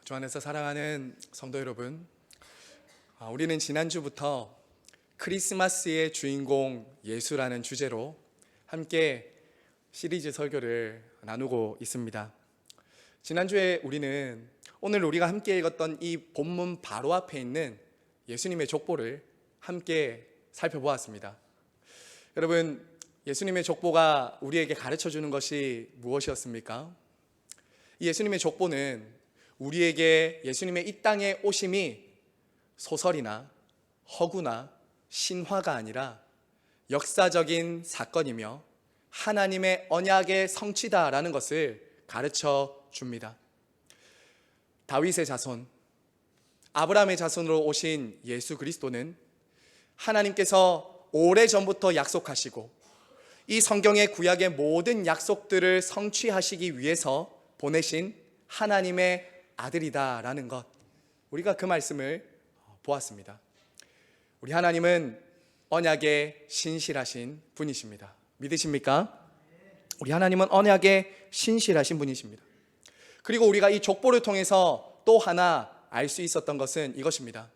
주 안에서 사랑하는 성도 여러분, 우리는 지난주부터 크리스마스의 주인공 예수라는 주제로 함께 시리즈 설교를 나누고 있습니다. 지난주에 오늘 우리가 함께 읽었던 이 본문 바로 앞에 있는 예수님의 족보를 함께 살펴보았습니다. 여러분, 예수님의 족보가 우리에게 가르쳐주는 것이 무엇이었습니까? 이 예수님의 족보는 우리에게 예수님의 이 땅에 오심이 소설이나 허구나 신화가 아니라 역사적인 사건이며 하나님의 언약의 성취다라는 것을 가르쳐 줍니다. 다윗의 자손, 아브라함의 자손으로 오신 예수 그리스도는 하나님께서 오래전부터 약속하시고 이 성경의 구약의 모든 약속들을 성취하시기 위해서 보내신 하나님의 아들이다라는 것, 우리가 그 말씀을 보았습니다. 우리 하나님은 언약에 신실하신 분이십니다. 믿으십니까? 우리 하나님은 언약에 신실하신 분이십니다. 그리고 우리가 이 족보를 통해서 또 하나 알 수 있었던 것은 이것입니다.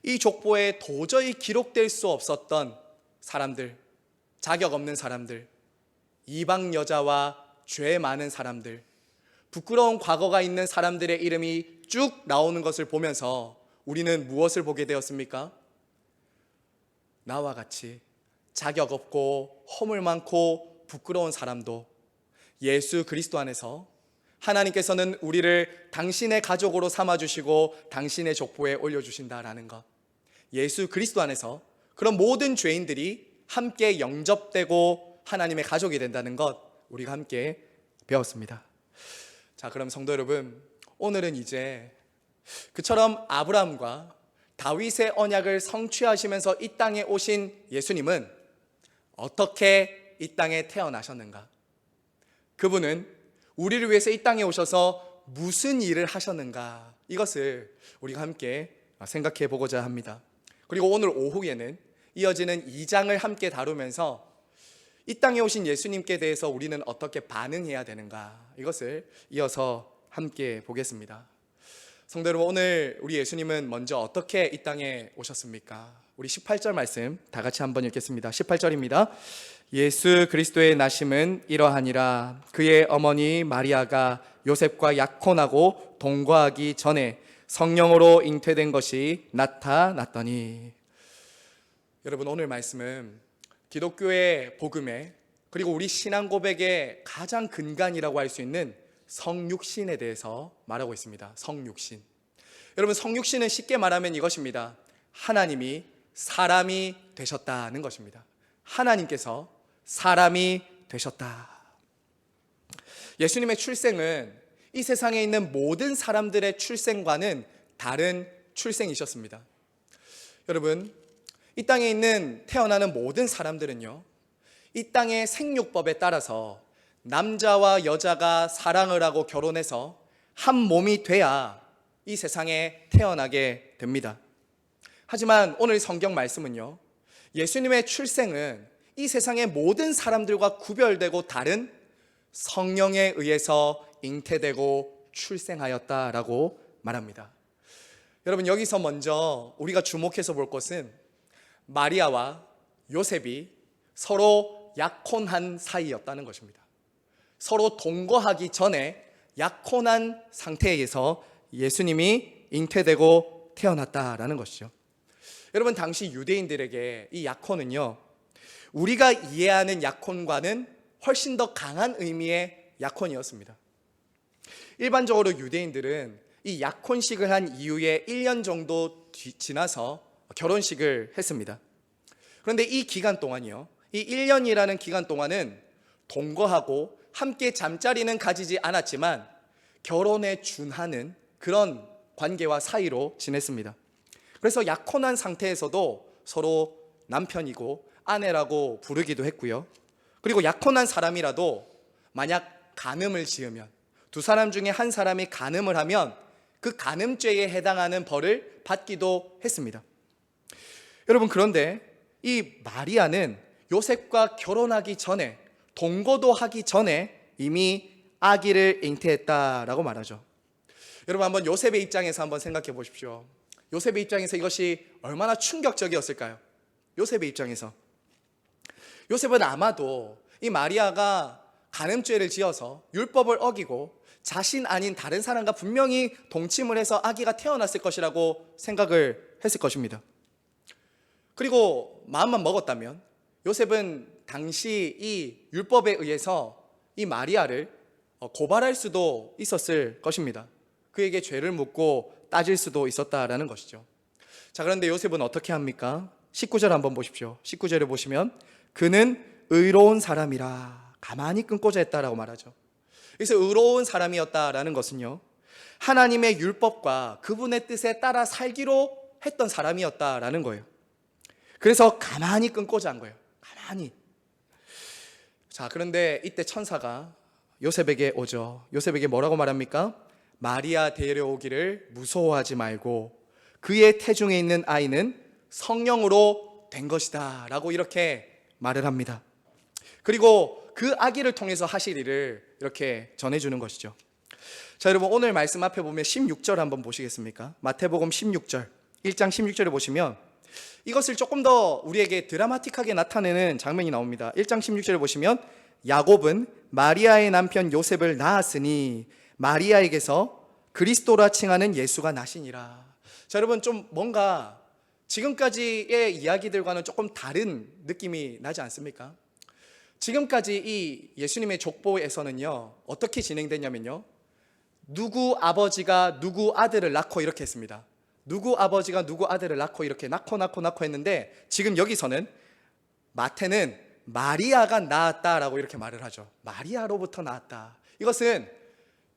이 족보에 도저히 기록될 수 없었던 사람들, 자격 없는 사람들, 이방 여자와 죄 많은 사람들, 부끄러운 과거가 있는 사람들의 이름이 쭉 나오는 것을 보면서 우리는 무엇을 보게 되었습니까? 나와 같이 자격 없고 허물 많고 부끄러운 사람도 예수 그리스도 안에서 하나님께서는 우리를 당신의 가족으로 삼아주시고 당신의 족보에 올려주신다라는 것, 예수 그리스도 안에서 그런 모든 죄인들이 함께 영접되고 하나님의 가족이 된다는 것, 우리가 함께 배웠습니다. 자, 그럼 성도 여러분, 오늘은 이제 그처럼 아브라함과 다윗의 언약을 성취하시면서 이 땅에 오신 예수님은 어떻게 이 땅에 태어나셨는가? 그분은 우리를 위해서 이 땅에 오셔서 무슨 일을 하셨는가? 이것을 우리가 함께 생각해 보고자 합니다. 그리고 오늘 오후에는 이어지는 2장을 함께 다루면서 이 땅에 오신 예수님께 대해서 우리는 어떻게 반응해야 되는가, 이것을 이어서 함께 보겠습니다. 성도 여러분, 오늘 우리 예수님은 먼저 어떻게 이 땅에 오셨습니까? 우리 18절 말씀 다 같이 한번 읽겠습니다. 18절입니다. 예수 그리스도의 나심은 이러하니라. 그의 어머니 마리아가 요셉과 약혼하고 동거하기 전에 성령으로 잉태된 것이 나타났더니. 여러분, 오늘 말씀은 기독교의 복음에, 그리고 우리 신앙 고백의 가장 근간이라고 할 수 있는 성육신에 대해서 말하고 있습니다. 성육신. 여러분, 성육신은 쉽게 말하면 이것입니다. 하나님이 사람이 되셨다는 것입니다. 하나님께서 사람이 되셨다. 예수님의 출생은 이 세상에 있는 모든 사람들의 출생과는 다른 출생이셨습니다. 여러분, 이 땅에 태어나는 모든 사람들은요, 이 땅의 생육법에 따라서 남자와 여자가 사랑을 하고 결혼해서 한 몸이 돼야 이 세상에 태어나게 됩니다. 하지만 오늘 성경 말씀은요, 예수님의 출생은 이 세상의 모든 사람들과 구별되고 다른 성령에 의해서 잉태되고 출생하였다라고 말합니다. 여러분, 여기서 먼저 우리가 주목해서 볼 것은 마리아와 요셉이 서로 약혼한 사이였다는 것입니다. 서로 동거하기 전에 약혼한 상태에서 예수님이 잉태되고 태어났다라는 것이죠. 여러분, 당시 유대인들에게 이 약혼은요, 우리가 이해하는 약혼과는 훨씬 더 강한 의미의 약혼이었습니다. 일반적으로 유대인들은 이 약혼식을 한 이후에 1년 정도 지나서 결혼식을 했습니다. 그런데 이 기간 동안이요, 이 1년이라는 기간 동안은 동거하고 함께 잠자리는 가지지 않았지만 결혼에 준하는 그런 관계와 사이로 지냈습니다. 그래서 약혼한 상태에서도 서로 남편이고 아내라고 부르기도 했고요. 그리고 약혼한 사람이라도 만약 간음을 지으면, 두 사람 중에 한 사람이 간음을 하면 그 간음죄에 해당하는 벌을 받기도 했습니다. 여러분, 그런데 이 마리아는 요셉과 결혼하기 전에, 동거도 하기 전에 이미 아기를 잉태했다라고 말하죠. 여러분 한번 요셉의 입장에서 한번 생각해 보십시오. 요셉의 입장에서 이것이 얼마나 충격적이었을까요? 요셉의 입장에서 요셉은 아마도 이 마리아가 간음죄를 지어서 율법을 어기고 자신 아닌 다른 사람과 분명히 동침을 해서 아기가 태어났을 것이라고 생각을 했을 것입니다. 그리고 마음만 먹었다면 요셉은 당시 이 율법에 의해서 이 마리아를 고발할 수도 있었을 것입니다. 그에게 죄를 묻고 따질 수도 있었다라는 것이죠. 자, 그런데 요셉은 어떻게 합니까? 19절 한번 보십시오. 19절에 보시면 그는 의로운 사람이라 가만히 끊고자 했다라고 말하죠. 그래서 의로운 사람이었다라는 것은요, 하나님의 율법과 그분의 뜻에 따라 살기로 했던 사람이었다라는 거예요. 그래서 가만히 끊고자 한 거예요. 가만히. 자, 그런데 이때 천사가 요셉에게 오죠. 요셉에게 뭐라고 말합니까? 마리아 데려오기를 무서워하지 말고 그의 태중에 있는 아이는 성령으로 된 것이다 라고 이렇게 말을 합니다. 그리고 그 아기를 통해서 하실 일을 이렇게 전해주는 것이죠. 자, 여러분 오늘 말씀 앞에 보면 16절 한번 보시겠습니까? 마태복음 16절 1장 16절에 보시면 이것을 조금 더 우리에게 드라마틱하게 나타내는 장면이 나옵니다. 1장 16절에 보시면 야곱은 마리아의 남편 요셉을 낳았으니 마리아에게서 그리스도라 칭하는 예수가 나시니라. 자, 여러분 좀 뭔가 지금까지의 이야기들과는 조금 다른 느낌이 나지 않습니까? 지금까지 이 예수님의 족보에서는요 어떻게 진행됐냐면요, 누구 아버지가 누구 아들을 낳고 이렇게 했습니다. 누구 아버지가 누구 아들을 낳고 이렇게 낳고 했는데, 지금 여기서는 마태는 마리아가 낳았다라고 이렇게 말을 하죠. 마리아로부터 낳았다. 이것은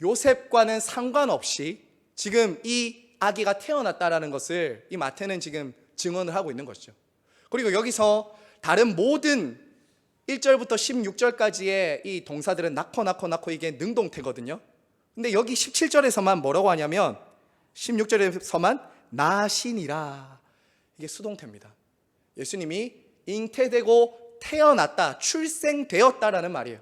요셉과는 상관없이 지금 이 아기가 태어났다라는 것을 이 마태는 지금 증언을 하고 있는 것이죠. 그리고 여기서 다른 모든 1절부터 16절까지의 이 동사들은 낳고 이게 능동태거든요. 근데 여기 17절에서만 뭐라고 하냐면 16절에서만 나시니라, 이게 수동태입니다. 예수님이 잉태되고 태어났다, 출생되었다라는 말이에요.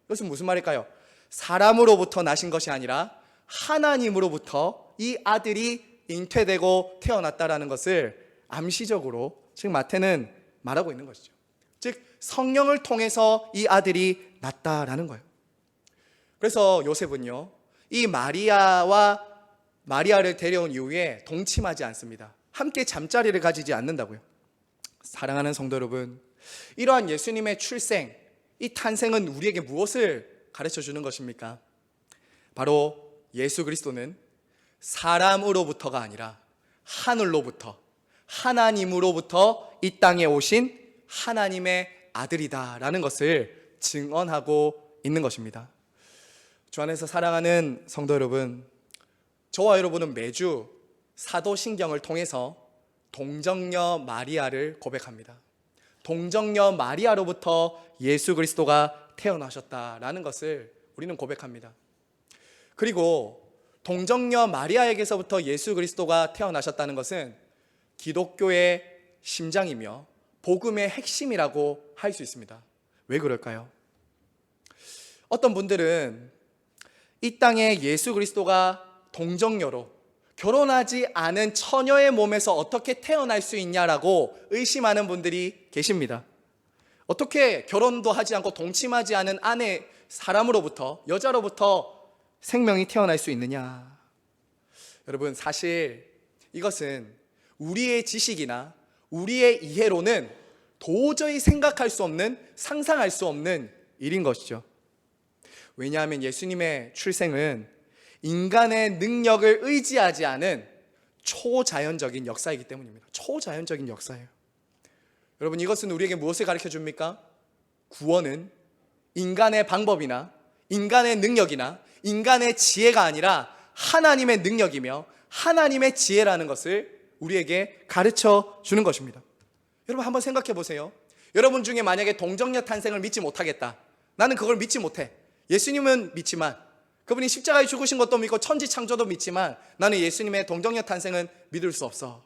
이것은 무슨 말일까요? 사람으로부터 나신 것이 아니라 하나님으로부터 이 아들이 잉태되고 태어났다라는 것을 암시적으로 지금 마태는 말하고 있는 것이죠. 즉 성령을 통해서 이 아들이 났다라는 거예요. 그래서 요셉은요 이 마리아를 데려온 이후에 동침하지 않습니다. 함께 잠자리를 가지지 않는다고요. 사랑하는 성도 여러분, 이러한 예수님의 출생, 이 탄생은 우리에게 무엇을 가르쳐 주는 것입니까? 바로 예수 그리스도는 사람으로부터가 아니라 하늘로부터, 하나님으로부터 이 땅에 오신 하나님의 아들이다라는 것을 증언하고 있는 것입니다. 주 안에서 사랑하는 성도 여러분, 저와 여러분은 매주 사도신경을 통해서 동정녀 마리아를 고백합니다. 동정녀 마리아로부터 예수 그리스도가 태어나셨다라는 것을 우리는 고백합니다. 그리고 동정녀 마리아에게서부터 예수 그리스도가 태어나셨다는 것은 기독교의 심장이며 복음의 핵심이라고 할 수 있습니다. 왜 그럴까요? 어떤 분들은 이 땅에 예수 그리스도가 동정녀로 결혼하지 않은 처녀의 몸에서 어떻게 태어날 수 있냐라고 의심하는 분들이 계십니다. 어떻게 결혼도 하지 않고 동침하지 않은 아내 사람으로부터, 여자로부터 생명이 태어날 수 있느냐? 여러분, 사실 이것은 우리의 지식이나 우리의 이해로는 도저히 생각할 수 없는, 상상할 수 없는 일인 것이죠. 왜냐하면 예수님의 출생은 인간의 능력을 의지하지 않은 초자연적인 역사이기 때문입니다. 초자연적인 역사예요. 여러분, 이것은 우리에게 무엇을 가르쳐 줍니까? 구원은 인간의 방법이나 인간의 능력이나 인간의 지혜가 아니라 하나님의 능력이며 하나님의 지혜라는 것을 우리에게 가르쳐 주는 것입니다. 여러분, 한번 생각해 보세요. 여러분 중에 만약에 동정녀 탄생을 믿지 못하겠다, 나는 그걸 믿지 못해, 예수님은 믿지만, 그분이 십자가에 죽으신 것도 믿고 천지창조도 믿지만 나는 예수님의 동정녀 탄생은 믿을 수 없어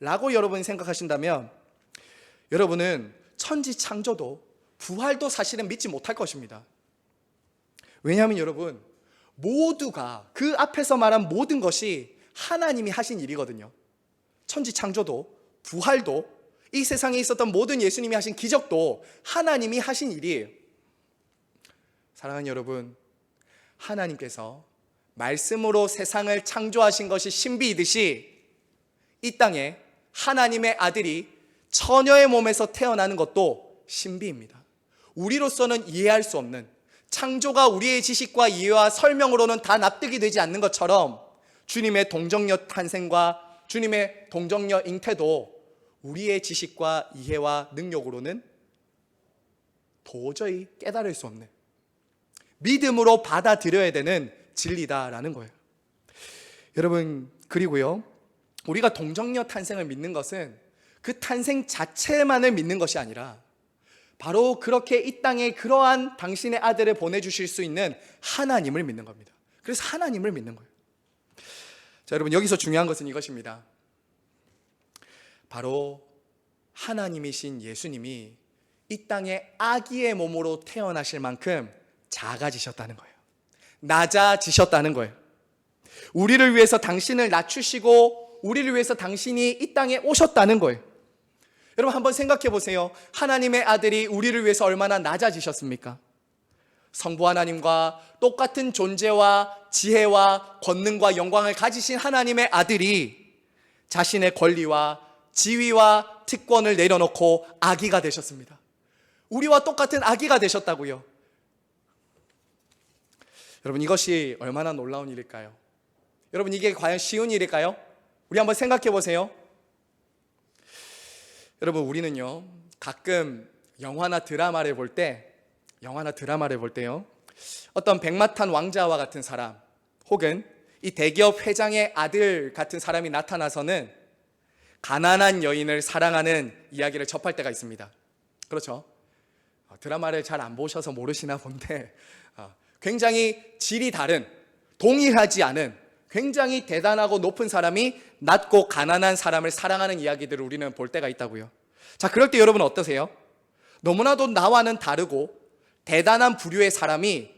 라고 여러분이 생각하신다면, 여러분은 천지창조도 부활도 사실은 믿지 못할 것입니다. 왜냐하면 여러분, 모두가 그 앞에서 말한 모든 것이 하나님이 하신 일이거든요. 천지 창조도, 부활도, 이 세상에 있었던 모든 예수님이 하신 기적도 하나님이 하신 일이에요. 사랑하는 여러분, 하나님께서 말씀으로 세상을 창조하신 것이 신비이듯이 이 땅에 하나님의 아들이 처녀의 몸에서 태어나는 것도 신비입니다. 우리로서는 이해할 수 없는, 창조가 우리의 지식과 이해와 설명으로는 다 납득이 되지 않는 것처럼 주님의 동정녀 탄생과 주님의 동정녀 잉태도 우리의 지식과 이해와 능력으로는 도저히 깨달을 수 없는, 믿음으로 받아들여야 되는 진리다라는 거예요. 여러분, 그리고요, 우리가 동정녀 탄생을 믿는 것은 그 탄생 자체만을 믿는 것이 아니라 바로 그렇게 이 땅에 그러한 당신의 아들을 보내주실 수 있는 하나님을 믿는 겁니다. 그래서 하나님을 믿는 거예요. 자, 여러분, 여기서 중요한 것은 이것입니다. 바로 하나님이신 예수님이 이 땅에 아기의 몸으로 태어나실 만큼 작아지셨다는 거예요. 낮아지셨다는 거예요. 우리를 위해서 당신을 낮추시고 우리를 위해서 당신이 이 땅에 오셨다는 거예요. 여러분, 한번 생각해 보세요. 하나님의 아들이 우리를 위해서 얼마나 낮아지셨습니까? 성부 하나님과 똑같은 존재와 지혜와 권능과 영광을 가지신 하나님의 아들이 자신의 권리와 지위와 특권을 내려놓고 아기가 되셨습니다. 우리와 똑같은 아기가 되셨다고요. 여러분, 이것이 얼마나 놀라운 일일까요? 여러분, 이게 과연 쉬운 일일까요? 우리 한번 생각해 보세요. 여러분, 우리는요, 가끔 영화나 드라마를 볼 때요, 어떤 백마탄 왕자와 같은 사람, 혹은 이 대기업 회장의 아들 같은 사람이 나타나서는 가난한 여인을 사랑하는 이야기를 접할 때가 있습니다. 그렇죠? 드라마를 잘 안 보셔서 모르시나 본데, 굉장히 질이 다른, 동일하지 않은 굉장히 대단하고 높은 사람이 낮고 가난한 사람을 사랑하는 이야기들을 우리는 볼 때가 있다고요. 자, 그럴 때 여러분 어떠세요? 너무나도 나와는 다르고 대단한 부류의 사람이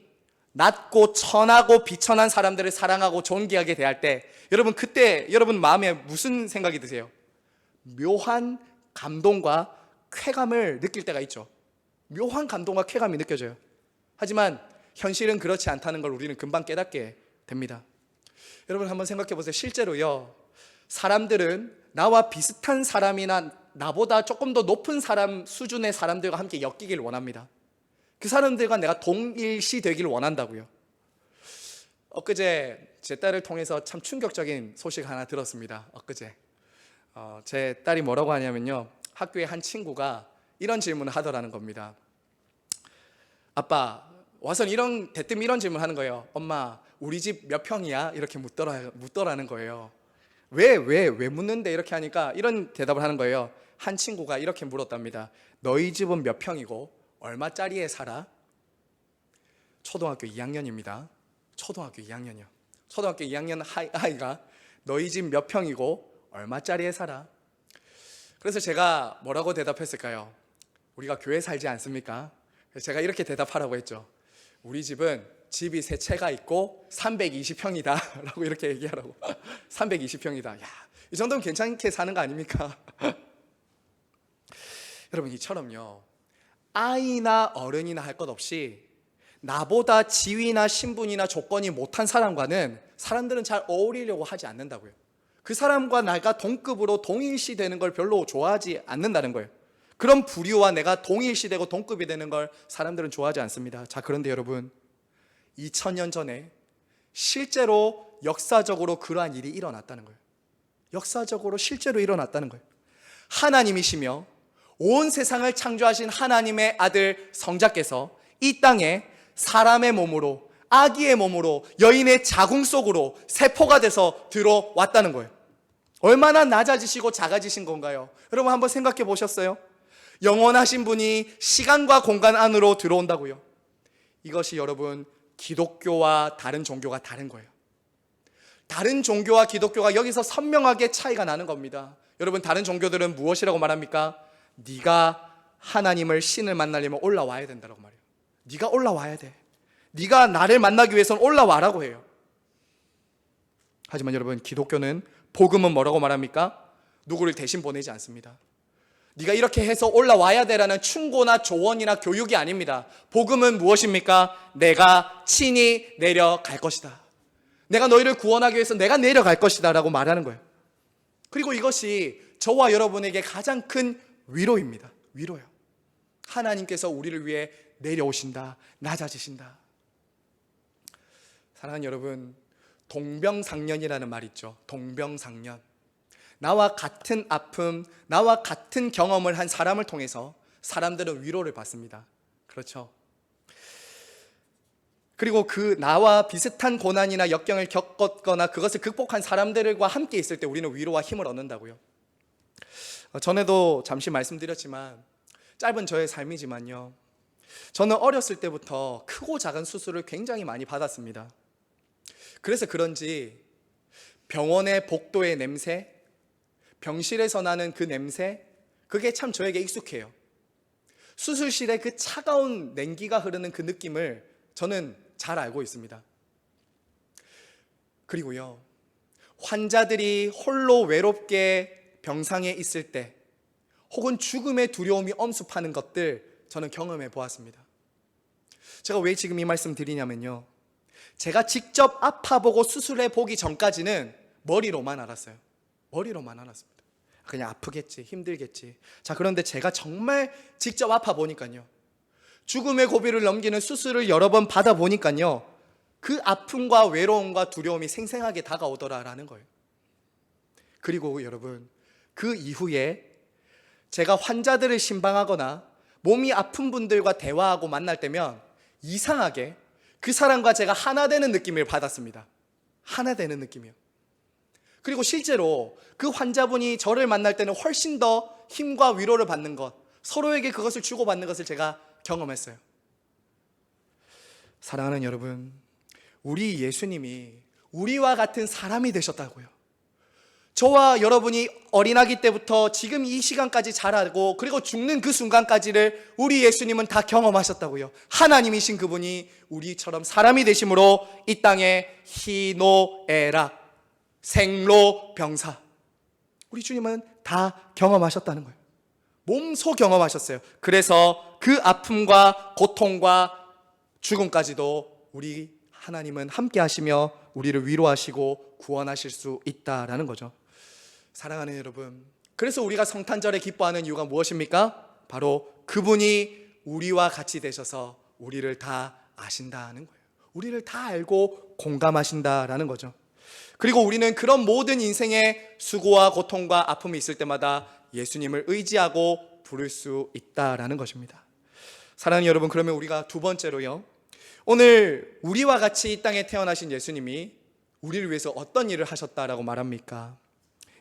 낮고 천하고 비천한 사람들을 사랑하고 존귀하게 대할 때, 여러분, 그때 여러분 마음에 무슨 생각이 드세요? 묘한 감동과 쾌감을 느낄 때가 있죠. 묘한 감동과 쾌감이 느껴져요. 하지만 현실은 그렇지 않다는 걸 우리는 금방 깨닫게 됩니다. 여러분, 한번 생각해 보세요. 실제로요, 사람들은 나와 비슷한 사람이나 나보다 조금 더 높은 사람 수준의 사람들과 함께 엮이길 원합니다. 그 사람들과 내가 동일시 되길 원한다고요. 엊그제 제 딸을 통해서 참 충격적인 소식 하나 들었습니다. 엊그제 제 딸이 뭐라고 하냐면요, 학교에 한 친구가 이런 질문을 하더라는 겁니다. 아빠, 와서 대뜸 이런 질문을 하는 거예요. 엄마, 우리 집 몇 평이야? 이렇게 묻더라는 거예요. 왜 묻는데? 이렇게 하니까 이런 대답을 하는 거예요. 한 친구가 이렇게 물었답니다. 너희 집은 몇 평이고 얼마짜리에 살아? 초등학교 2학년입니다. 초등학교 2학년이요. 초등학교 2학년 아이가 너희 집 몇 평이고 얼마짜리에 살아? 그래서 제가 뭐라고 대답했을까요? 우리가 교회 살지 않습니까? 그래서 제가 이렇게 대답하라고 했죠. 우리 집은 집이 세 채가 있고 320평이다 라고 이렇게 얘기하라고. 320평이다. 야, 이 정도면 괜찮게 사는 거 아닙니까? 여러분, 이처럼요, 아이나 어른이나 할 것 없이 나보다 지위나 신분이나 조건이 못한 사람과는 사람들은 잘 어울리려고 하지 않는다고요. 그 사람과 내가 동급으로 동일시 되는 걸 별로 좋아하지 않는다는 거예요. 그런 부류와 내가 동일시 되고 동급이 되는 걸 사람들은 좋아하지 않습니다. 자, 그런데 여러분, 2000년 전에 실제로 역사적으로 그러한 일이 일어났다는 거예요. 역사적으로 실제로 일어났다는 거예요. 하나님이시며 온 세상을 창조하신 하나님의 아들 성자께서 이 땅에 사람의 몸으로, 아기의 몸으로, 여인의 자궁 속으로 세포가 돼서 들어왔다는 거예요. 얼마나 낮아지시고 작아지신 건가요? 여러분, 한번 생각해 보셨어요? 영원하신 분이 시간과 공간 안으로 들어온다고요. 이것이 여러분, 기독교와 다른 종교가 다른 거예요. 다른 종교와 기독교가 여기서 선명하게 차이가 나는 겁니다. 여러분, 다른 종교들은 무엇이라고 말합니까? 네가 하나님을, 신을 만나려면 올라와야 된다고 말해요. 네가 올라와야 돼. 네가 나를 만나기 위해서는 올라와라고 해요. 하지만 여러분, 기독교는, 복음은 뭐라고 말합니까? 누구를 대신 보내지 않습니다. 네가 이렇게 해서 올라와야 되라는 충고나 조언이나 교육이 아닙니다. 복음은 무엇입니까? 내가 친히 내려갈 것이다. 내가 너희를 구원하기 위해서 내가 내려갈 것이다 라고 말하는 거예요. 그리고 이것이 저와 여러분에게 가장 큰 위로입니다. 위로요. 하나님께서 우리를 위해 내려오신다, 낮아지신다. 사랑하는 여러분, 동병상련이라는 말 있죠. 동병상련. 나와 같은 아픔, 나와 같은 경험을 한 사람을 통해서 사람들은 위로를 받습니다. 그렇죠? 그리고 그 나와 비슷한 고난이나 역경을 겪었거나 그것을 극복한 사람들과 함께 있을 때 우리는 위로와 힘을 얻는다고요. 전에도 잠시 말씀드렸지만, 짧은 저의 삶이지만요, 저는 어렸을 때부터 크고 작은 수술을 굉장히 많이 받았습니다. 그래서 그런지 병원의 복도의 냄새, 병실에서 나는 그 냄새, 그게 참 저에게 익숙해요. 수술실에 그 차가운 냉기가 흐르는 그 느낌을 저는 잘 알고 있습니다. 그리고요, 환자들이 홀로 외롭게 병상에 있을 때 혹은 죽음의 두려움이 엄습하는 것들 저는 경험해 보았습니다. 제가 왜 지금 이 말씀 드리냐면요, 제가 직접 아파보고 수술해 보기 전까지는 머리로만 알았어요. 머리로만 알았습니다. 그냥 아프겠지, 힘들겠지. 자, 그런데 제가 정말 직접 아파보니까요, 죽음의 고비를 넘기는 수술을 여러 번 받아보니까요, 그 아픔과 외로움과 두려움이 생생하게 다가오더라라는 거예요. 그리고 여러분, 그 이후에 제가 환자들을 신방하거나 몸이 아픈 분들과 대화하고 만날 때면 이상하게 그 사람과 제가 하나 되는 느낌을 받았습니다. 하나 되는 느낌이요. 그리고 실제로 그 환자분이 저를 만날 때는 훨씬 더 힘과 위로를 받는 것, 서로에게 그것을 주고받는 것을 제가 경험했어요. 사랑하는 여러분, 우리 예수님이 우리와 같은 사람이 되셨다고요. 저와 여러분이 어린아기 때부터 지금 이 시간까지 자라고 그리고 죽는 그 순간까지를 우리 예수님은 다 경험하셨다고요. 하나님이신 그분이 우리처럼 사람이 되심으로 이 땅에 희노애락, 생로병사, 우리 주님은 다 경험하셨다는 거예요. 몸소 경험하셨어요. 그래서 그 아픔과 고통과 죽음까지도 우리 하나님은 함께 하시며 우리를 위로하시고 구원하실 수 있다라는 거죠. 사랑하는 여러분, 그래서 우리가 성탄절에 기뻐하는 이유가 무엇입니까? 바로 그분이 우리와 같이 되셔서 우리를 다 아신다는 거예요. 우리를 다 알고 공감하신다라는 거죠. 그리고 우리는 그런 모든 인생의 수고와 고통과 아픔이 있을 때마다 예수님을 의지하고 부를 수 있다라는 것입니다. 사랑하는 여러분, 그러면 우리가 두 번째로요, 오늘 우리와 같이 이 땅에 태어나신 예수님이 우리를 위해서 어떤 일을 하셨다라고 말합니까?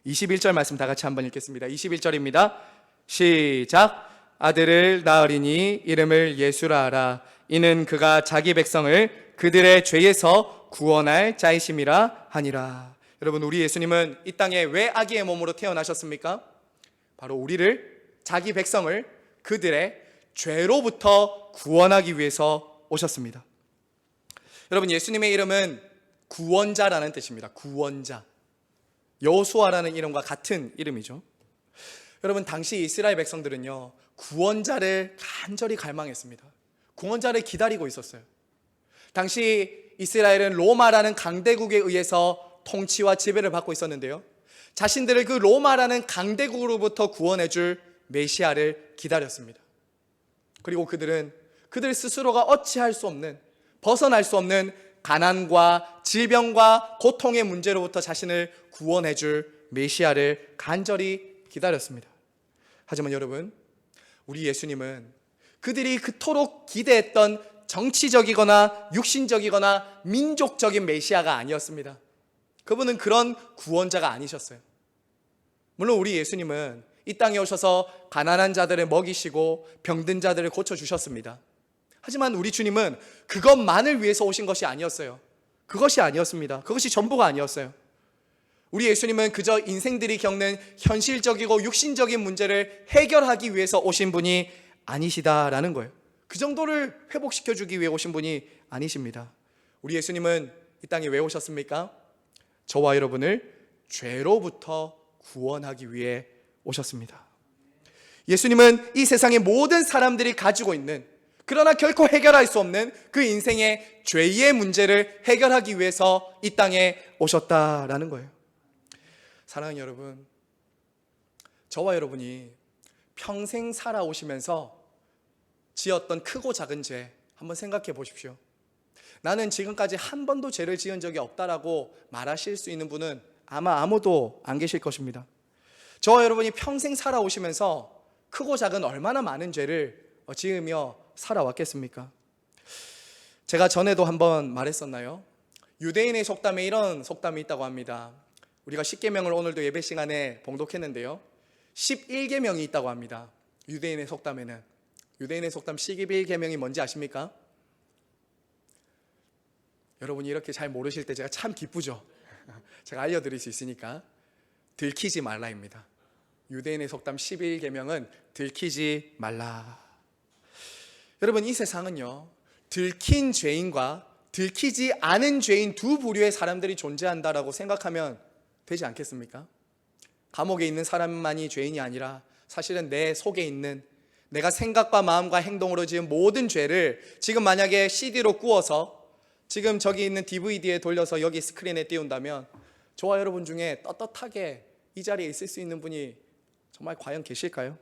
21절 말씀 다 같이 한번 읽겠습니다. 21절입니다. 시작. 아들을 낳으리니 이름을 예수라 하라. 이는 그가 자기 백성을 그들의 죄에서 구원할 자이심이라 하니라. 여러분, 우리 예수님은 이 땅에 왜 아기의 몸으로 태어나셨습니까? 바로 우리를, 자기 백성을 그들의 죄로부터 구원하기 위해서 오셨습니다. 여러분, 예수님의 이름은 구원자라는 뜻입니다. 구원자. 여호수아라는 이름과 같은 이름이죠. 여러분, 당시 이스라엘 백성들은요, 구원자를 간절히 갈망했습니다. 구원자를 기다리고 있었어요. 당시 이스라엘은 로마라는 강대국에 의해서 통치와 지배를 받고 있었는데요, 자신들을 그 로마라는 강대국으로부터 구원해줄 메시아를 기다렸습니다. 그리고 그들은 그들 스스로가 어찌할 수 없는, 벗어날 수 없는 가난과 질병과 고통의 문제로부터 자신을 구원해줄 메시아를 간절히 기다렸습니다. 하지만 여러분, 우리 예수님은 그들이 그토록 기대했던 정치적이거나 육신적이거나 민족적인 메시아가 아니었습니다. 그분은 그런 구원자가 아니셨어요. 물론 우리 예수님은 이 땅에 오셔서 가난한 자들을 먹이시고 병든 자들을 고쳐주셨습니다. 하지만 우리 주님은 그것만을 위해서 오신 것이 아니었어요. 그것이 아니었습니다. 그것이 전부가 아니었어요. 우리 예수님은 그저 인생들이 겪는 현실적이고 육신적인 문제를 해결하기 위해서 오신 분이 아니시다라는 거예요. 그 정도를 회복시켜주기 위해 오신 분이 아니십니다. 우리 예수님은 이 땅에 왜 오셨습니까? 저와 여러분을 죄로부터 구원하기 위해 오셨습니다. 예수님은 이 세상의 모든 사람들이 가지고 있는, 그러나 결코 해결할 수 없는 그 인생의 죄의 문제를 해결하기 위해서 이 땅에 오셨다라는 거예요. 사랑하는 여러분, 저와 여러분이 평생 살아오시면서 지었던 크고 작은 죄 한번 생각해 보십시오. 나는 지금까지 한 번도 죄를 지은 적이 없다라고 말하실 수 있는 분은 아마 아무도 안 계실 것입니다. 저와 여러분이 평생 살아오시면서 크고 작은 얼마나 많은 죄를 지으며 살아왔겠습니까? 제가 전에도 한번 말했었나요? 유대인의 속담에 이런 속담이 있다고 합니다. 우리가 10계명을 오늘도 예배 시간에 봉독했는데요, 11계명이 있다고 합니다. 유대인의 속담에는. 유대인의 속담 11계명이 뭔지 아십니까? 여러분이 이렇게 잘 모르실 때 제가 참 기쁘죠. 제가 알려드릴 수 있으니까. 들키지 말라입니다. 유대인의 속담 11계명은 들키지 말라. 여러분, 이 세상은요, 들킨 죄인과 들키지 않은 죄인 두 부류의 사람들이 존재한다라고 생각하면 되지 않겠습니까? 감옥에 있는 사람만이 죄인이 아니라 사실은 내 속에 있는, 내가 생각과 마음과 행동으로 지은 모든 죄를 지금 만약에 CD로 구워서 지금 저기 있는 DVD에 돌려서 여기 스크린에 띄운다면 저와 여러분 중에 떳떳하게 이 자리에 있을 수 있는 분이 정말 과연 계실까요?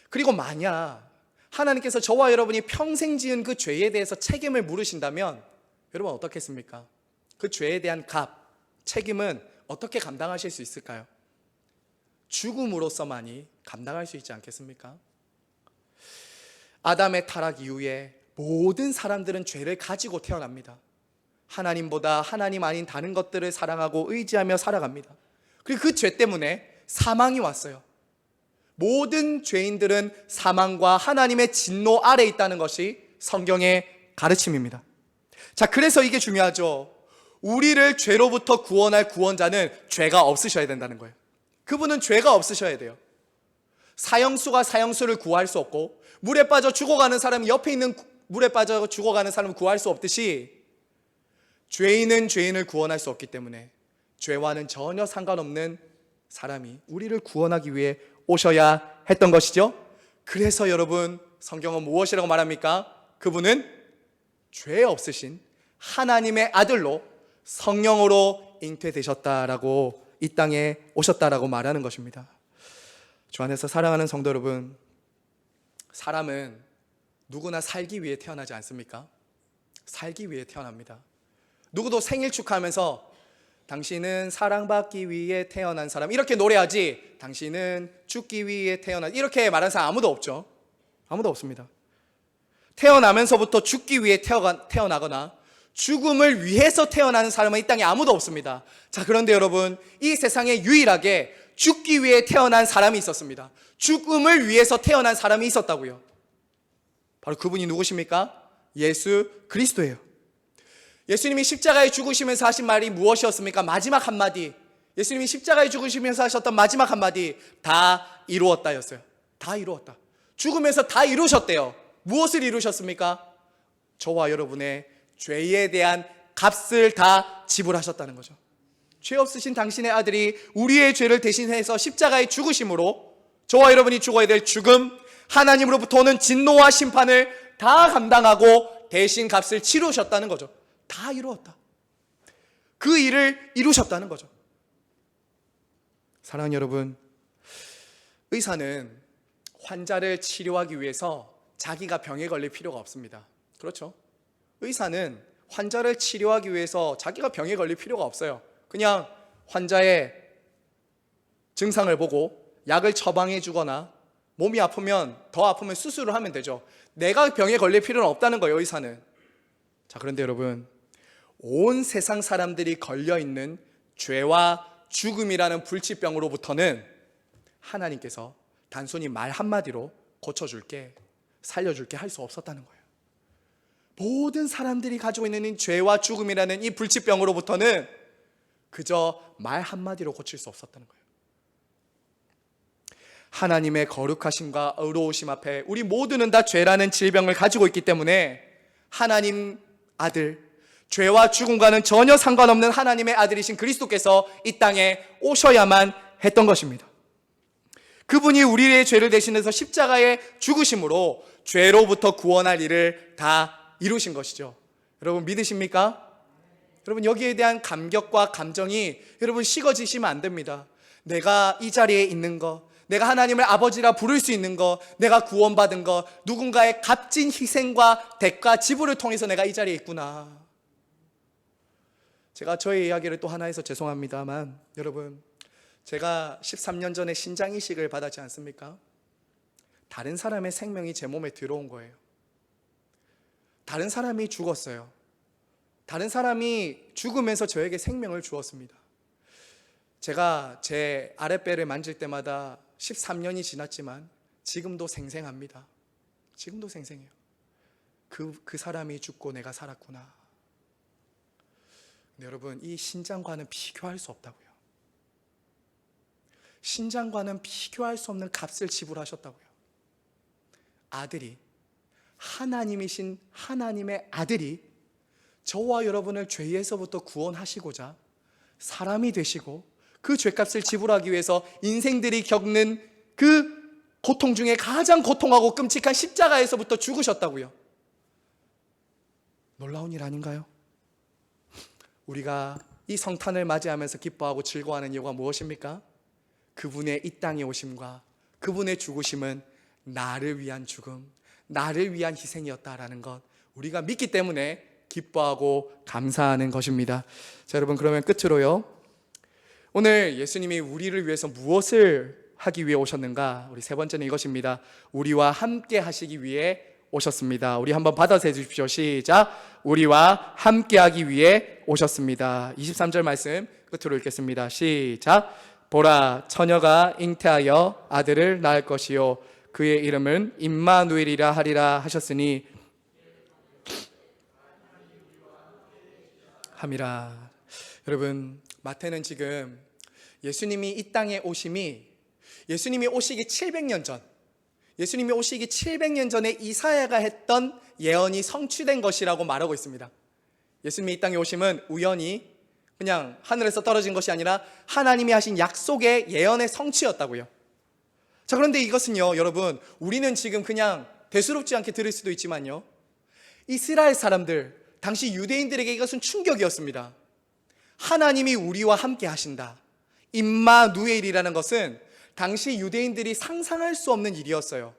그리고 만약 하나님께서 저와 여러분이 평생 지은 그 죄에 대해서 책임을 물으신다면 여러분 어떻겠습니까? 그 죄에 대한 값, 책임은 어떻게 감당하실 수 있을까요? 죽음으로서만이 감당할 수 있지 않겠습니까? 아담의 타락 이후에 모든 사람들은 죄를 가지고 태어납니다. 하나님보다 하나님 아닌 다른 것들을 사랑하고 의지하며 살아갑니다. 그리고 그 죄 때문에 사망이 왔어요. 모든 죄인들은 사망과 하나님의 진노 아래에 있다는 것이 성경의 가르침입니다. 자, 그래서 이게 중요하죠. 우리를 죄로부터 구원할 구원자는 죄가 없으셔야 된다는 거예요. 그분은 죄가 없으셔야 돼요. 사형수가 사형수를 구할 수 없고, 물에 빠져 죽어가는 사람이 옆에 있는 물에 빠져 죽어가는 사람을 구할 수 없듯이 죄인은 죄인을 구원할 수 없기 때문에 죄와는 전혀 상관없는 사람이 우리를 구원하기 위해 오셔야 했던 것이죠. 그래서 여러분, 성경은 무엇이라고 말합니까? 그분은 죄 없으신 하나님의 아들로 성령으로 잉태되셨다라고, 이 땅에 오셨다라고 말하는 것입니다. 주 안에서 사랑하는 성도 여러분, 사람은 누구나 살기 위해 태어나지 않습니까? 살기 위해 태어납니다. 누구도 생일 축하하면서 당신은 사랑받기 위해 태어난 사람 이렇게 노래하지, 당신은 죽기 위해 태어난, 이렇게 말하는 사람 아무도 없죠. 아무도 없습니다. 태어나면서부터 죽기 위해 태어나거나 죽음을 위해서 태어나는 사람은 이 땅에 아무도 없습니다. 자, 그런데 여러분, 이 세상에 유일하게 죽기 위해 태어난 사람이 있었습니다. 죽음을 위해서 태어난 사람이 있었다고요. 바로 그분이 누구십니까? 예수 그리스도예요. 예수님이 십자가에 죽으시면서 하신 말이 무엇이었습니까? 마지막 한마디. 예수님이 십자가에 죽으시면서 하셨던 마지막 한마디, 다 이루었다였어요. 다 이루었다. 죽으면서 다 이루셨대요. 무엇을 이루셨습니까? 저와 여러분의 죄에 대한 값을 다 지불하셨다는 거죠. 죄 없으신 당신의 아들이 우리의 죄를 대신해서 십자가에 죽으심으로 저와 여러분이 죽어야 될 죽음, 하나님으로부터 오는 진노와 심판을 다 감당하고 대신 값을 치르셨다는 거죠. 다 이루었다. 그 일을 이루셨다는 거죠. 사랑하는 여러분, 의사는 환자를 치료하기 위해서 자기가 병에 걸릴 필요가 없습니다. 그렇죠? 의사는 환자를 치료하기 위해서 자기가 병에 걸릴 필요가 없어요. 그냥 환자의 증상을 보고 약을 처방해 주거나 몸이 아프면, 더 아프면 수술을 하면 되죠. 내가 병에 걸릴 필요는 없다는 거예요, 의사는. 자, 그런데 여러분, 온 세상 사람들이 걸려있는 죄와 죽음이라는 불치병으로부터는 하나님께서 단순히 말 한마디로 고쳐줄게, 살려줄게 할 수 없었다는 거예요. 모든 사람들이 가지고 있는 이 죄와 죽음이라는 이 불치병으로부터는 그저 말 한마디로 고칠 수 없었다는 거예요. 하나님의 거룩하심과 의로우심 앞에 우리 모두는 다 죄라는 질병을 가지고 있기 때문에 하나님 아들, 죄와 죽음과는 전혀 상관없는 하나님의 아들이신 그리스도께서 이 땅에 오셔야만 했던 것입니다. 그분이 우리의 죄를 대신해서 십자가에 죽으심으로 죄로부터 구원할 일을 다 이루신 것이죠. 여러분 믿으십니까? 여러분 여기에 대한 감격과 감정이 여러분 식어지시면 안 됩니다. 내가 이 자리에 있는 거, 내가 하나님을 아버지라 부를 수 있는 거, 내가 구원받은 거, 누군가의 값진 희생과 대가 지불을 통해서 내가 이 자리에 있구나. 제가 저의 이야기를 또 하나 해서 죄송합니다만 여러분, 제가 13년 전에 신장이식을 받았지 않습니까? 다른 사람의 생명이 제 몸에 들어온 거예요. 다른 사람이 죽었어요. 다른 사람이 죽으면서 저에게 생명을 주었습니다. 제가 제 아랫배를 만질 때마다 13년이 지났지만 지금도 생생합니다. 지금도 생생해요. 그 사람이 죽고 내가 살았구나. 근데 여러분, 이 신장과는 비교할 수 없다고요. 신장과는 비교할 수 없는 값을 지불하셨다고요. 아들이, 하나님이신 하나님의 아들이 저와 여러분을 죄에서부터 구원하시고자 사람이 되시고 그 죄값을 지불하기 위해서 인생들이 겪는 그 고통 중에 가장 고통하고 끔찍한 십자가에서부터 죽으셨다고요. 놀라운 일 아닌가요? 우리가 이 성탄을 맞이하면서 기뻐하고 즐거워하는 이유가 무엇입니까? 그분의 이 땅에 오심과 그분의 죽으심은 나를 위한 죽음, 나를 위한 희생이었다라는 것, 우리가 믿기 때문에 기뻐하고 감사하는 것입니다. 자, 여러분, 그러면 끝으로요, 오늘 예수님이 우리를 위해서 무엇을 하기 위해 오셨는가? 우리 세 번째는 이것입니다. 우리와 함께 하시기 위해 오셨습니다. 우리 한번 받아서 해주십시오. 시작. 우리와 함께 하기 위해 오셨습니다. 23절 말씀 끝으로 읽겠습니다. 시작. 보라, 처녀가 잉태하여 아들을 낳을 것이요 그의 이름은 임마누엘이라 하리라 하셨으니 함이라. 여러분, 마태는 지금 예수님이 이 땅에 오심이, 예수님이 오시기 700년 전, 예수님이 오시기 700년 전에 이사야가 했던 예언이 성취된 것이라고 말하고 있습니다. 예수님이 이 땅에 오심은 우연히 그냥 하늘에서 떨어진 것이 아니라 하나님이 하신 약속의 예언의 성취였다고요. 자, 그런데 이것은요, 여러분, 우리는 지금 그냥 대수롭지 않게 들을 수도 있지만요, 이스라엘 사람들, 당시 유대인들에게 이것은 충격이었습니다. 하나님이 우리와 함께 하신다, 임마누엘이라는 것은 당시 유대인들이 상상할 수 없는 일이었어요.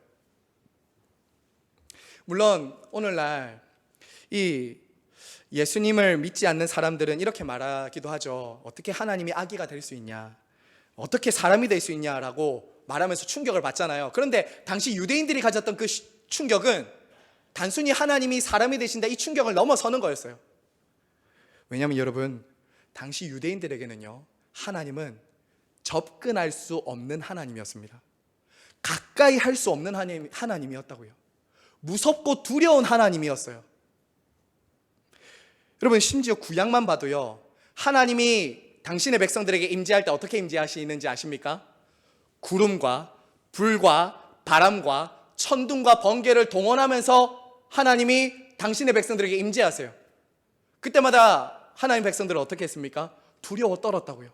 물론 오늘날 이 예수님을 믿지 않는 사람들은 이렇게 말하기도 하죠. 어떻게 하나님이 아기가 될 수 있냐, 어떻게 사람이 될 수 있냐라고 말하면서 충격을 받잖아요. 그런데 당시 유대인들이 가졌던 그 충격은 단순히 하나님이 사람이 되신다, 이 충격을 넘어서는 거였어요. 왜냐하면 여러분, 당시 유대인들에게는요, 하나님은 접근할 수 없는 하나님이었습니다. 가까이 할 수 없는 하나님이었다고요. 무섭고 두려운 하나님이었어요. 여러분, 심지어 구약만 봐도요, 하나님이 당신의 백성들에게 임재할 때 어떻게 임재하시는지 아십니까? 구름과 불과 바람과 천둥과 번개를 동원하면서 하나님이 당신의 백성들에게 임재하세요. 그때마다 하나님 백성들은 어떻게 했습니까? 두려워 떨었다고요.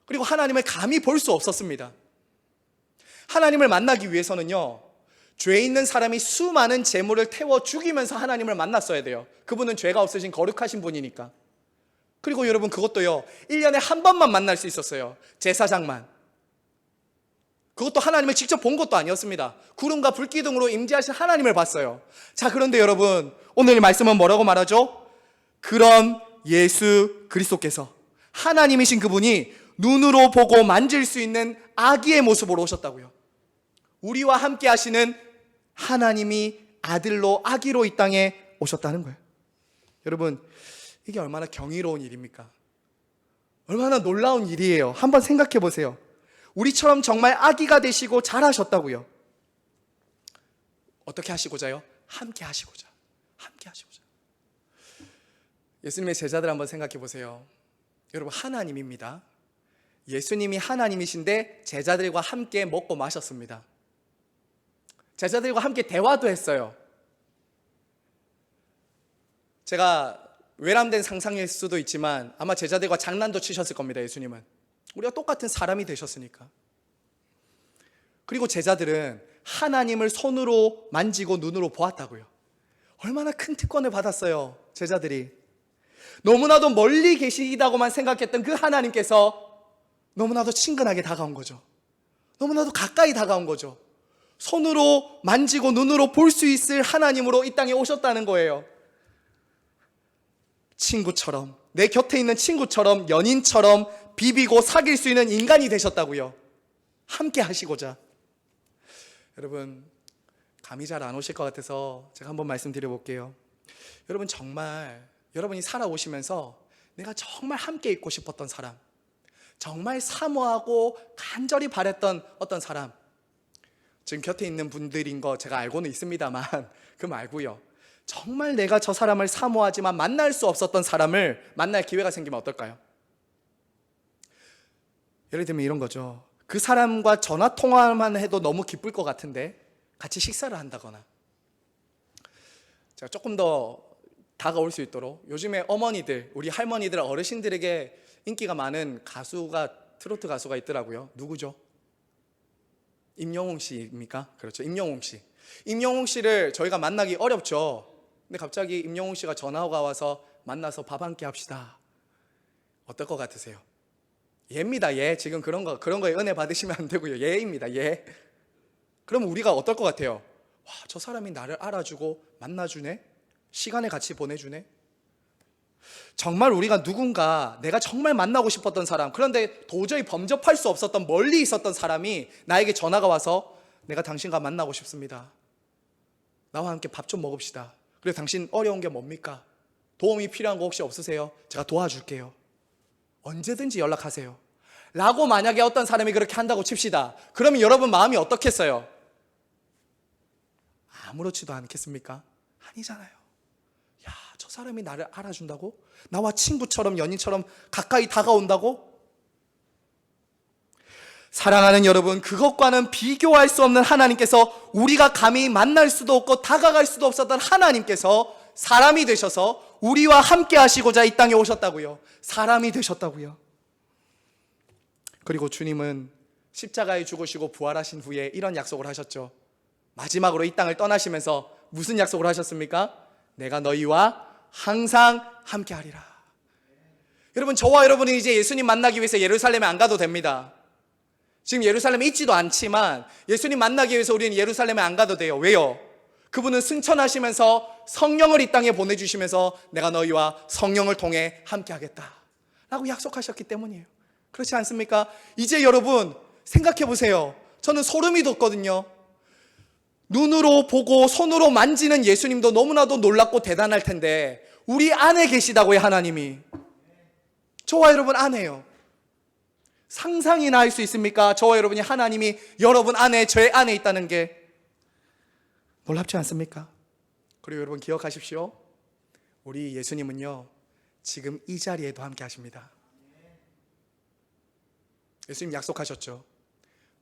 그리고 하나님을 감히 볼 수 없었습니다. 하나님을 만나기 위해서는요, 죄 있는 사람이 수많은 재물을 태워 죽이면서 하나님을 만났어야 돼요. 그분은 죄가 없으신 거룩하신 분이니까. 그리고 여러분, 그것도요, 1년에 한 번만 만날 수 있었어요. 제사장만. 그것도 하나님을 직접 본 것도 아니었습니다. 구름과 불기둥으로 임재하신 하나님을 봤어요. 자, 그런데 여러분, 오늘 말씀은 뭐라고 말하죠? 그런 예수 그리스도께서, 하나님이신 그분이 눈으로 보고 만질 수 있는 아기의 모습으로 오셨다고요. 우리와 함께 하시는 하나님이 아들로, 아기로 이 땅에 오셨다는 거예요. 여러분, 이게 얼마나 경이로운 일입니까? 얼마나 놀라운 일이에요. 한번 생각해 보세요. 우리처럼 정말 아기가 되시고 자라셨다고요. 어떻게 하시고자요? 함께 하시고자. 함께 하시고자. 예수님의 제자들 한번 생각해 보세요. 여러분, 하나님입니다. 예수님이 하나님이신데 제자들과 함께 먹고 마셨습니다. 제자들과 함께 대화도 했어요. 제가 외람된 상상일 수도 있지만 아마 제자들과 장난도 치셨을 겁니다. 예수님은 우리가 똑같은 사람이 되셨으니까. 그리고 제자들은 하나님을 손으로 만지고 눈으로 보았다고요. 얼마나 큰 특권을 받았어요, 제자들이. 너무나도 멀리 계시다고만 생각했던 그 하나님께서 너무나도 친근하게 다가온 거죠. 너무나도 가까이 다가온 거죠. 손으로 만지고 눈으로 볼 수 있을 하나님으로 이 땅에 오셨다는 거예요. 친구처럼, 내 곁에 있는 친구처럼, 연인처럼 비비고 사귈 수 있는 인간이 되셨다고요. 함께 하시고자. 여러분, 감이 잘 안 오실 것 같아서 제가 한번 말씀드려 볼게요. 여러분, 정말 여러분이 살아오시면서 내가 정말 함께 있고 싶었던 사람, 정말 사모하고 간절히 바랬던 어떤 사람, 지금 곁에 있는 분들인 거 제가 알고는 있습니다만 그 말고요, 정말 내가 저 사람을 사모하지만 만날 수 없었던 사람을 만날 기회가 생기면 어떨까요? 예를 들면 이런 거죠. 그 사람과 전화 통화만 해도 너무 기쁠 것 같은데 같이 식사를 한다거나, 제가 조금 더 다가올 수 있도록 요즘에 어머니들, 우리 할머니들, 어르신들에게 인기가 많은 가수가, 트로트 가수가 있더라고요. 누구죠? 임영웅 씨입니까? 그렇죠, 임영웅 씨. 임영웅 씨를 저희가 만나기 어렵죠. 근데 갑자기 임영웅 씨가 전화가 와서 만나서 밥 한 끼 합시다. 어떨 것 같으세요? 예입니다, 예. 지금 그런 거에 은혜 받으시면 안 되고요. 예입니다, 예. 그럼 우리가 어떨 것 같아요? 와, 저 사람이 나를 알아주고 만나주네? 시간을 같이 보내주네? 정말 우리가 누군가, 내가 정말 만나고 싶었던 사람, 그런데 도저히 범접할 수 없었던 멀리 있었던 사람이 나에게 전화가 와서 내가 당신과 만나고 싶습니다. 나와 함께 밥 좀 먹읍시다. 그리고 당신 어려운 게 뭡니까? 도움이 필요한 거 혹시 없으세요? 제가 도와줄게요. 언제든지 연락하세요. 라고 만약에 어떤 사람이 그렇게 한다고 칩시다. 그러면 여러분 마음이 어떻겠어요? 아무렇지도 않겠습니까? 아니잖아요. 야, 저 사람이 나를 알아준다고? 나와 친구처럼, 연인처럼 가까이 다가온다고? 사랑하는 여러분, 그것과는 비교할 수 없는 하나님께서, 우리가 감히 만날 수도 없고 다가갈 수도 없었던 하나님께서 사람이 되셔서 우리와 함께 하시고자 이 땅에 오셨다고요. 사람이 되셨다고요. 그리고 주님은 십자가에 죽으시고 부활하신 후에 이런 약속을 하셨죠. 마지막으로 이 땅을 떠나시면서 무슨 약속을 하셨습니까? 내가 너희와 항상 함께 하리라. 여러분, 저와 여러분이 이제 예수님 만나기 위해서 예루살렘에 안 가도 됩니다. 지금 예루살렘에 있지도 않지만 예수님 만나기 위해서 우리는 예루살렘에 안 가도 돼요. 왜요? 그분은 승천하시면서 성령을 이 땅에 보내주시면서 내가 너희와 성령을 통해 함께 하겠다 라고 약속하셨기 때문이에요. 그렇지 않습니까? 이제 여러분 생각해 보세요. 저는 소름이 돋거든요. 눈으로 보고 손으로 만지는 예수님도 너무나도 놀랍고 대단할 텐데 우리 안에 계시다고요. 하나님이 저와 여러분 안에요. 상상이나 할 수 있습니까? 저와 여러분이 하나님이 여러분 안에, 제 안에 있다는 게 놀랍지 않습니까? 그리고 여러분 기억하십시오. 우리 예수님은요, 지금 이 자리에도 함께 하십니다. 예수님 약속하셨죠.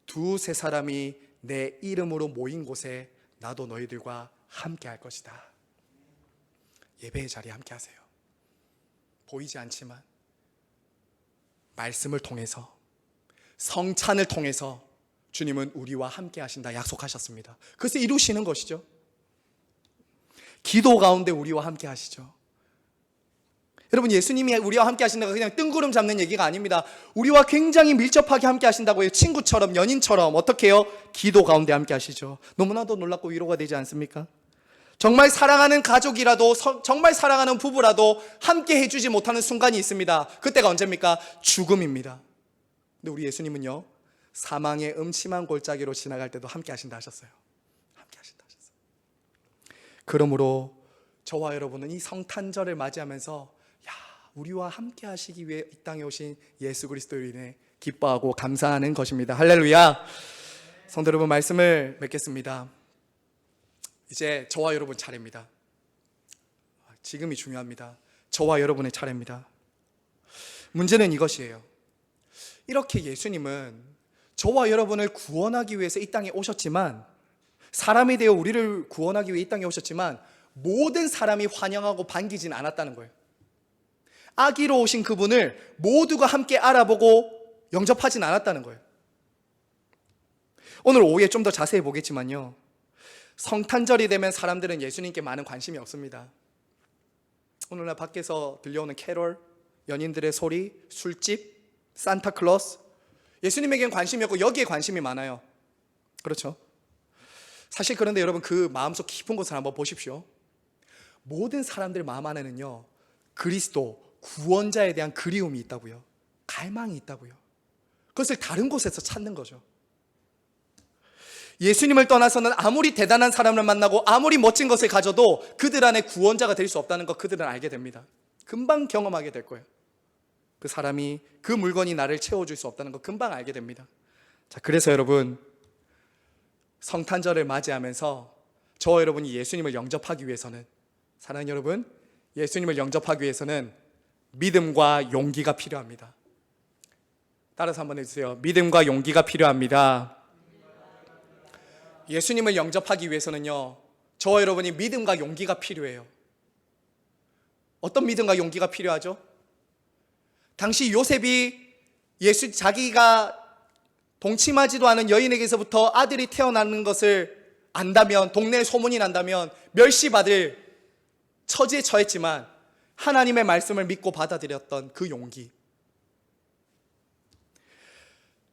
두세 사람이 내 이름으로 모인 곳에 나도 너희들과 함께 할 것이다. 예배의 자리에 함께 하세요. 보이지 않지만 말씀을 통해서, 성찬을 통해서 주님은 우리와 함께 하신다 약속하셨습니다. 그래서 이루시는 것이죠. 기도 가운데 우리와 함께 하시죠. 여러분, 예수님이 우리와 함께 하신다가 그냥 뜬구름 잡는 얘기가 아닙니다. 우리와 굉장히 밀접하게 함께 하신다고 해요. 친구처럼, 연인처럼. 어떻게 해요? 기도 가운데 함께 하시죠. 너무나도 놀랍고 위로가 되지 않습니까? 정말 사랑하는 가족이라도, 정말 사랑하는 부부라도 함께 해주지 못하는 순간이 있습니다. 그때가 언제입니까? 죽음입니다. 근데 우리 예수님은요, 사망의 음침한 골짜기로 지나갈 때도 함께 하신다 하셨어요. 함께 하신다 하셨어요. 그러므로 저와 여러분은 이 성탄절을 맞이하면서 우리와 함께 하시기 위해 이 땅에 오신 예수 그리스도로 인해 기뻐하고 감사하는 것입니다. 할렐루야. 성도 여러분, 말씀을 맺겠습니다. 이제 저와 여러분 차례입니다. 지금이 중요합니다. 저와 여러분의 차례입니다. 문제는 이것이에요. 이렇게 예수님은 저와 여러분을 구원하기 위해서 이 땅에 오셨지만, 사람이 되어 우리를 구원하기 위해 이 땅에 오셨지만, 모든 사람이 환영하고 반기진 않았다는 거예요. 아기로 오신 그분을 모두가 함께 알아보고 영접하진 않았다는 거예요. 오늘 오후에 좀 더 자세히 보겠지만요, 성탄절이 되면 사람들은 예수님께 많은 관심이 없습니다. 오늘날 밖에서 들려오는 캐롤, 연인들의 소리, 술집, 산타클로스, 예수님에겐 관심이 없고 여기에 관심이 많아요. 그렇죠? 사실 그런데 여러분, 그 마음속 깊은 곳을 한번 보십시오. 모든 사람들 마음 안에는요, 그리스도 구원자에 대한 그리움이 있다고요. 갈망이 있다고요. 그것을 다른 곳에서 찾는 거죠. 예수님을 떠나서는 아무리 대단한 사람을 만나고 아무리 멋진 것을 가져도 그들 안에 구원자가 될 수 없다는 것, 그들은 알게 됩니다. 금방 경험하게 될 거예요. 그 사람이, 그 물건이 나를 채워줄 수 없다는 것 금방 알게 됩니다. 자, 그래서 여러분, 성탄절을 맞이하면서 저와 여러분이 예수님을 영접하기 위해서는, 사랑하는 여러분, 예수님을 영접하기 위해서는 믿음과 용기가 필요합니다. 따라서 한번 해주세요. 믿음과 용기가 필요합니다. 예수님을 영접하기 위해서는요, 저와 여러분이 믿음과 용기가 필요해요. 어떤 믿음과 용기가 필요하죠? 당시 요셉이 자기가 동침하지도 않은 여인에게서부터 아들이 태어나는 것을 안다면, 동네에 소문이 난다면 멸시받을 처지에 처했지만 하나님의 말씀을 믿고 받아들였던 그 용기,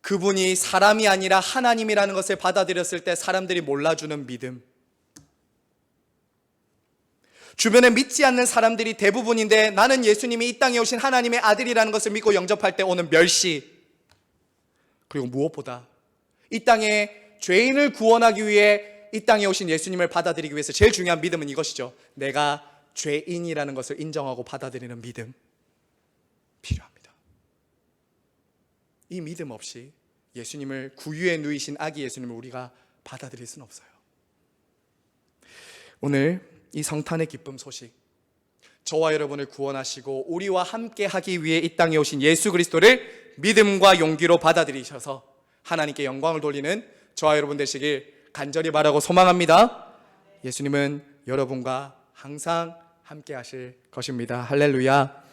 그분이 사람이 아니라 하나님이라는 것을 받아들였을 때 사람들이 몰라주는 믿음, 주변에 믿지 않는 사람들이 대부분인데 나는 예수님이 이 땅에 오신 하나님의 아들이라는 것을 믿고 영접할 때 오는 멸시, 그리고 무엇보다 이 땅에 죄인을 구원하기 위해 이 땅에 오신 예수님을 받아들이기 위해서 제일 중요한 믿음은 이것이죠. 내가 죄인이라는 것을 인정하고 받아들이는 믿음 필요합니다. 이 믿음 없이 예수님을, 구유에 누이신 아기 예수님을 우리가 받아들일 수는 없어요. 오늘 이 성탄의 기쁨 소식, 저와 여러분을 구원하시고 우리와 함께 하기 위해 이 땅에 오신 예수 그리스도를 믿음과 용기로 받아들이셔서 하나님께 영광을 돌리는 저와 여러분 되시길 간절히 바라고 소망합니다. 예수님은 여러분과 항상 함께 하실 것입니다. 할렐루야.